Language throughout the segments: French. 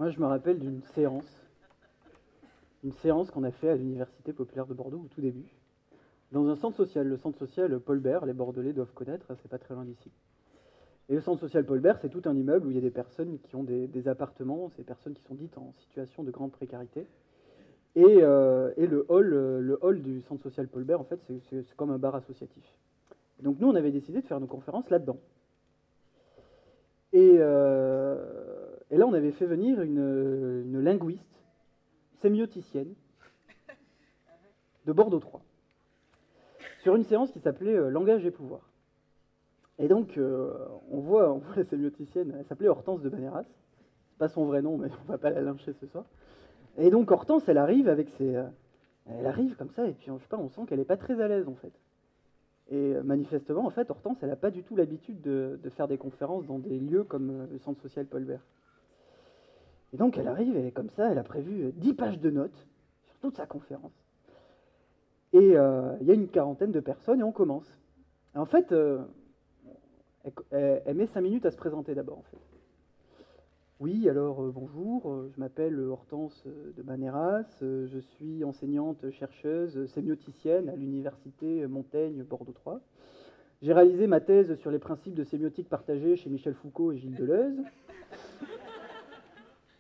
Moi, je me rappelle d'une séance qu'on a fait à l'Université populaire de Bordeaux au tout début, dans un centre social, le centre social Paul Bert, les Bordelais doivent connaître, c'est pas très loin d'ici. Et le centre social Paul Bert, c'est tout un immeuble où il y a des personnes qui ont des appartements, ces personnes qui sont dites en situation de grande précarité. Et le hall du centre social Paul Bert, en fait, c'est comme un bar associatif. Et donc nous, on avait décidé de faire nos conférences là-dedans. Et là, on avait fait venir une linguiste sémioticienne de Bordeaux 3 sur une séance qui s'appelait Langage et pouvoir. Et donc, on voit la sémioticienne, elle s'appelait Hortense de Banéras. C'est pas son vrai nom, mais on va pas la lyncher ce soir. Et donc, Hortense, elle arrive avec elle arrive comme ça, et puis, je sais pas, on sent qu'elle est pas très à l'aise, en fait. Et manifestement, en fait, Hortense, elle n'a pas du tout l'habitude de faire des conférences dans des lieux comme le centre social Paul Bert. Et donc, elle arrive, elle est comme ça, elle a prévu 10 pages de notes sur toute sa conférence. Et il y a une quarantaine de personnes, et on commence. Et en fait, elle met 5 minutes à se présenter d'abord, en fait. Oui, alors bonjour, je m'appelle Hortense de Banéras, je suis enseignante-chercheuse sémioticienne à l'université Montaigne Bordeaux 3. J'ai réalisé ma thèse sur les principes de sémiotique partagée chez Michel Foucault et Gilles Deleuze.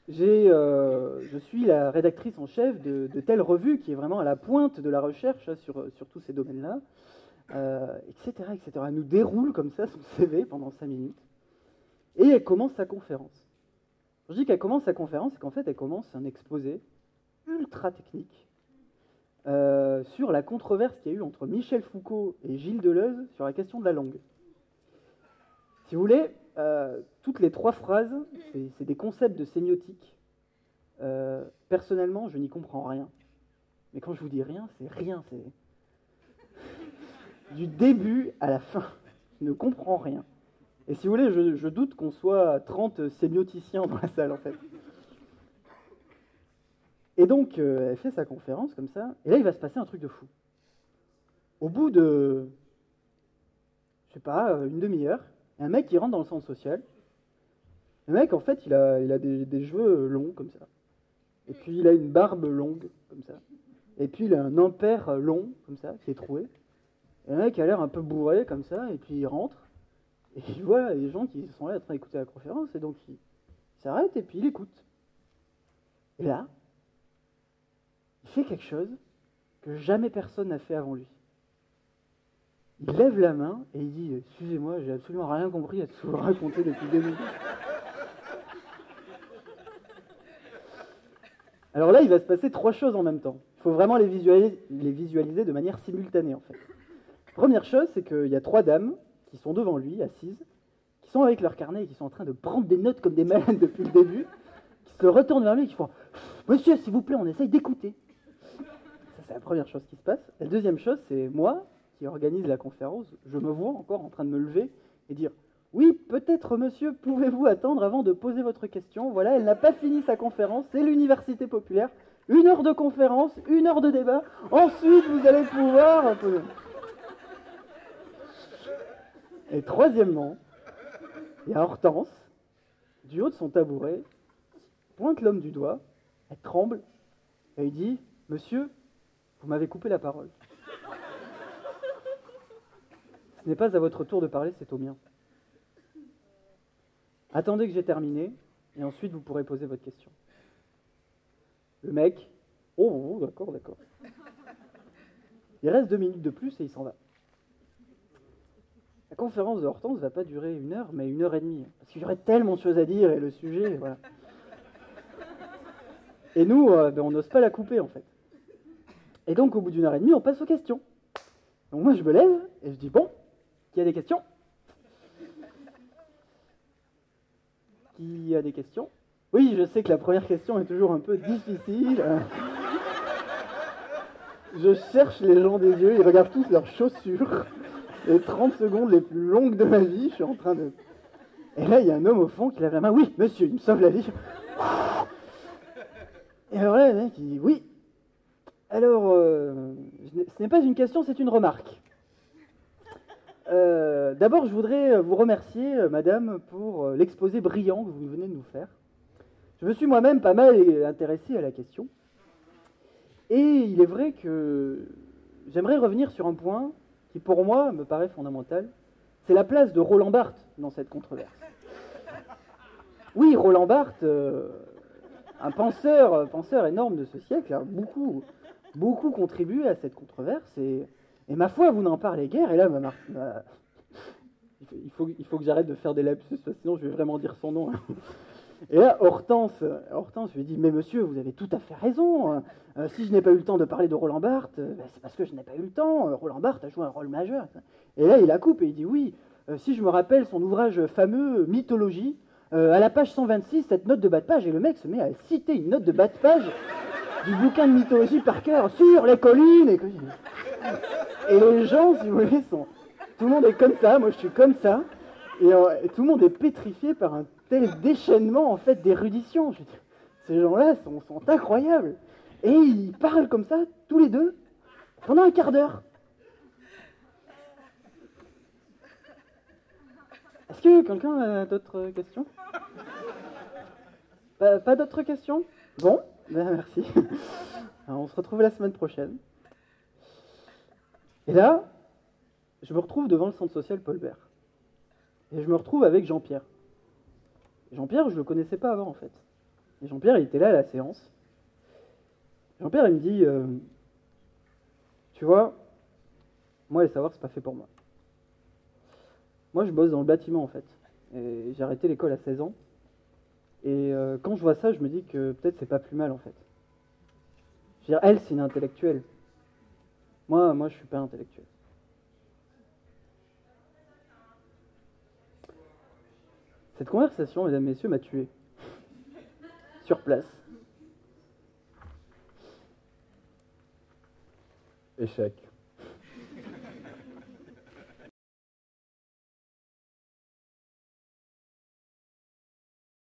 Je suis la rédactrice en chef de telle revue qui est vraiment à la pointe de la recherche sur tous ces domaines-là, etc., etc. Elle nous déroule comme ça son CV pendant 5 minutes et elle commence sa conférence. Je dis qu'elle commence sa conférence, c'est qu'en fait, elle commence un exposé ultra technique sur la controverse qu'il y a eu entre Michel Foucault et Gilles Deleuze sur la question de la langue. Si vous voulez, toutes les 3 phrases, c'est des concepts de sémiotique. Personnellement, je n'y comprends rien. Mais quand je vous dis rien, c'est rien. C'est du début à la fin. Je ne comprends rien. Et si vous voulez, je doute qu'on soit 30 sémioticiens dans la salle, en fait. Et donc, elle fait sa conférence comme ça, et là, il va se passer un truc de fou. Au bout de, je sais pas, une demi-heure, il y a un mec qui rentre dans le centre social. Le mec, en fait, il a des cheveux longs, comme ça. Et puis, il a une barbe longue, comme ça. Et puis, il a un impair long, comme ça, qui est troué. Et le mec a l'air un peu bourré, comme ça, et puis il rentre. Et il voit les gens qui sont là en train d'écouter la conférence, et donc il s'arrête et puis il écoute. Et là, il fait quelque chose que jamais personne n'a fait avant lui. Il lève la main et il dit « Excusez-moi, j'ai absolument rien compris à ce que vous racontez depuis 2 minutes. » Alors là, il va se passer 3 choses en même temps. Il faut vraiment les visualiser de manière simultanée, en fait. Première chose, c'est qu'il y a 3 dames qui sont devant lui, assises, qui sont avec leur carnet et qui sont en train de prendre des notes comme des malades depuis le début, qui se retournent vers lui et qui font « Monsieur, s'il vous plaît, on essaye d'écouter. » Ça, c'est la première chose qui se passe. La deuxième chose, c'est moi, qui organise la conférence, je me vois encore en train de me lever et dire « Oui, peut-être, monsieur, pouvez-vous attendre avant de poser votre question? Voilà, elle n'a pas fini sa conférence, c'est l'université populaire. 1 heure de conférence, 1 heure de débat. Ensuite, vous allez pouvoir poser... » Et troisièmement, il y a Hortense, du haut de son tabouret, pointe l'homme du doigt, elle tremble, et il dit « Monsieur, vous m'avez coupé la parole. Ce n'est pas à votre tour de parler, c'est au mien. Attendez que j'ai terminé, et ensuite vous pourrez poser votre question. » Le mec, « Oh, d'accord, d'accord. » Il reste 2 minutes de plus et il s'en va. La conférence de Hortense ne va pas durer 1 heure, mais 1 heure et demie. Parce qu'il y aurait tellement de choses à dire et le sujet, voilà. Et nous, on n'ose pas la couper, en fait. Et donc, au bout d'1 heure et demie, on passe aux questions. Donc moi, je me lève et je dis, bon, qui a des questions? Qui a des questions? Oui, je sais que la première question est toujours un peu difficile. Je cherche les gens des yeux, ils regardent tous leurs chaussures. Les 30 secondes les plus longues de ma vie, je suis en train de... Et là, il y a un homme au fond qui lève la main. « Oui, monsieur, il me sauve la vie. » Et alors là, le mec, il dit « Oui. Alors, ce n'est pas une question, c'est une remarque. D'abord, je voudrais vous remercier, madame, pour l'exposé brillant que vous venez de nous faire. Je me suis moi-même pas mal intéressé à la question. Et il est vrai que j'aimerais revenir sur un point qui, pour moi, me paraît fondamental. C'est la place de Roland Barthes dans cette controverse. Oui, Roland Barthes, un penseur énorme de ce siècle, a beaucoup contribué à cette controverse. Et ma foi, vous n'en parlez guère. Et là, il faut que j'arrête de faire des lapsus, parce que sinon je vais vraiment dire son nom. Et là, Hortense lui dit, mais monsieur, vous avez tout à fait raison. Si je n'ai pas eu le temps de parler de Roland Barthes, c'est parce que je n'ai pas eu le temps. Roland Barthes a joué un rôle majeur. Et là, il la coupe et il dit, oui, si je me rappelle son ouvrage fameux, Mythologie, à la page 126, cette note de bas de page, et le mec se met à citer une note de bas de page du bouquin de mythologie par cœur, sur les collines. Et les gens, si vous voulez, tout le monde est comme ça, moi je suis comme ça, et tout le monde est pétrifié par un tel déchaînement en fait d'érudition. Je veux dire, ces gens-là sont incroyables. Et ils parlent comme ça, tous les deux, pendant un quart d'heure. Est-ce que quelqu'un a d'autres questions? Pas d'autres questions? Bon, merci. Alors, on se retrouve la semaine prochaine. Et là, je me retrouve devant le centre social Paul Bert. Et je me retrouve avec Jean-Pierre. Jean-Pierre, je ne le connaissais pas avant, en fait. Et Jean-Pierre, il était là à la séance. Jean-Pierre, il me dit, tu vois, moi, les savoirs, c'est pas fait pour moi. Moi, je bosse dans le bâtiment, en fait. Et j'ai arrêté l'école à 16 ans. Et quand je vois ça, je me dis que peut-être c'est pas plus mal, en fait. Je veux dire, elle, c'est une intellectuelle. Moi, je suis pas intellectuel. Cette conversation, mesdames, messieurs, m'a tué. Sur place. Échec.